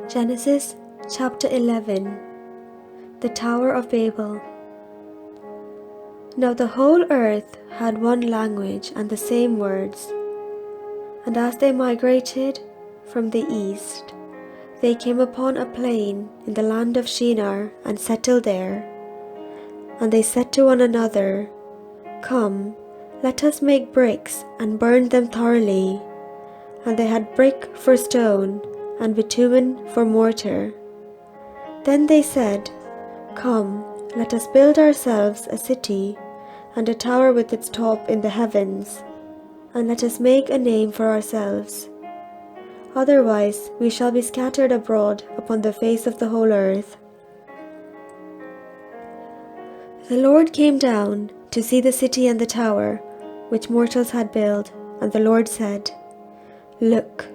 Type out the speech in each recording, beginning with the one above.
Genesis chapter 11. The Tower of Babel. Now the whole earth had one language and the same words. And as they migrated from the east, they came upon a plain in the land of Shinar and settled there. And they said to one another, "Come, let us make bricks and burn them thoroughly." And they had brick for stone and bitumen for mortar. Then they said, "Come, let us build ourselves a city and a tower with its top in the heavens, and let us make a name for ourselves. Otherwise we shall be scattered abroad upon the face of the whole earth." The Lord came down to see the city and the tower which mortals had built, and the Lord said, "Look,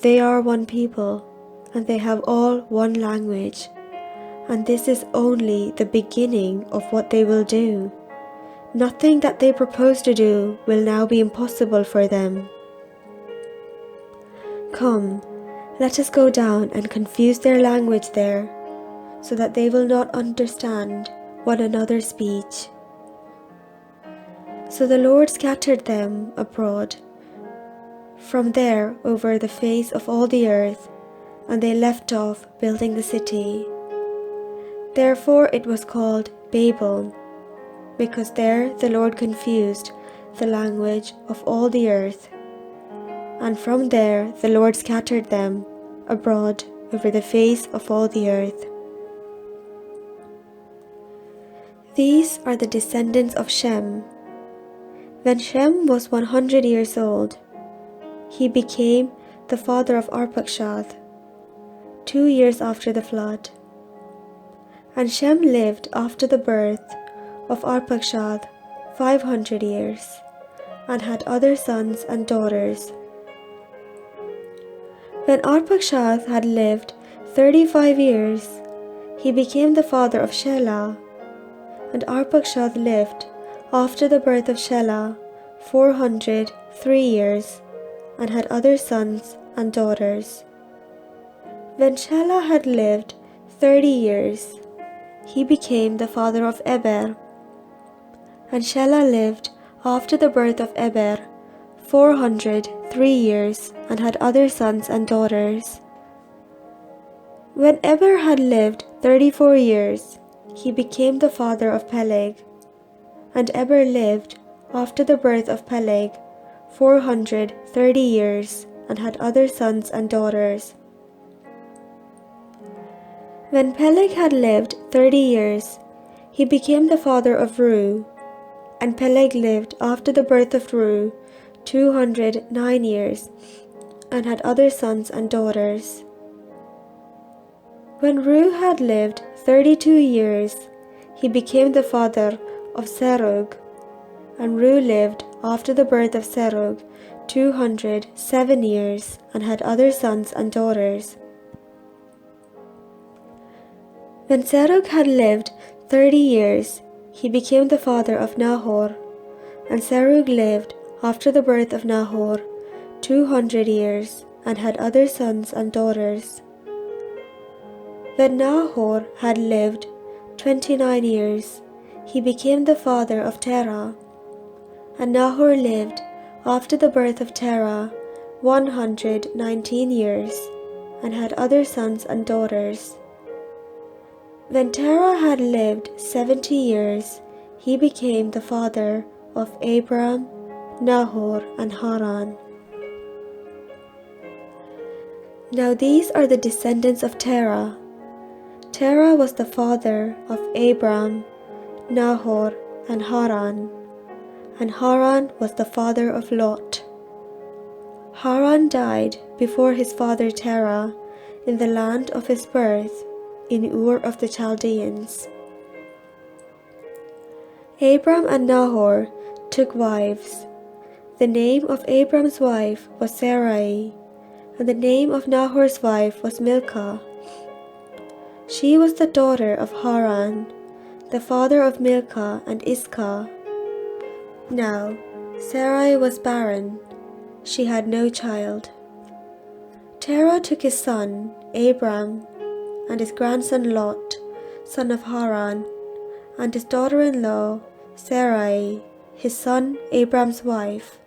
they are one people, and they have all one language, and this is only the beginning of what they will do. Nothing that they propose to do will now be impossible for them. Come, let us go down and confuse their language there, so that they will not understand one another's speech." So the Lord scattered them abroad from there over the face of all the earth, and they left off building the city. Therefore it was called Babel, because there the Lord confused the language of all the earth. And from there the Lord scattered them abroad over the face of all the earth. These are the descendants of Shem. When Shem was 100 years old, he became the father of Arpachshad, 2 years after the flood. And Shem lived after the birth of Arpachshad 500 years, and had other sons and daughters. When Arpachshad had lived 35 years, he became the father of Shelah. And Arpachshad lived after the birth of Shelah 403 years, and had other sons and daughters. When Shelah had lived 30 years, he became the father of Eber. And Shelah lived after the birth of Eber 403 years, and had other sons and daughters. When Eber had lived 34 years, he became the father of Peleg. And Eber lived after the birth of Peleg 430 years, and had other sons and daughters. When Peleg had lived 30 years, he became the father of Reu. And Peleg lived after the birth of Reu 209 years, and had other sons and daughters. When Reu had lived 32 years, he became the father of Serug. And Reu lived after the birth of Serug 207 years, and had other sons and daughters. When Serug had lived 30 years, he became the father of Nahor. And Serug lived after the birth of Nahor 200 years, and had other sons and daughters. When Nahor had lived 29 years, he became the father of Terah. And Nahor lived after the birth of Terah 119 years, and had other sons and daughters. When Terah had lived 70 years, he became the father of Abram, Nahor, and Haran. Now these are the descendants of Terah. Terah was the father of Abram, Nahor, and Haran. And Haran was the father of Lot. Haran died before his father Terah in the land of his birth, in Ur of the Chaldeans. Abram and Nahor took wives. The name of Abram's wife was Sarai, and the name of Nahor's wife was Milcah. She was the daughter of Haran, the father of Milcah and Iscah. Now Sarai was barren, she had no child. Terah took his son Abram and his grandson Lot, son of Haran, and his daughter-in-law Sarai, his son Abram's wife,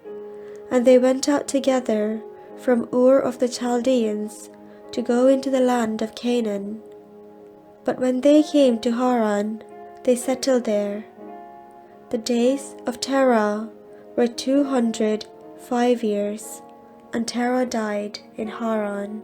and they went out together from Ur of the Chaldeans to go into the land of Canaan. But when they came to Haran, they settled there. The days of Terah were 205 years, and Terah died in Haran.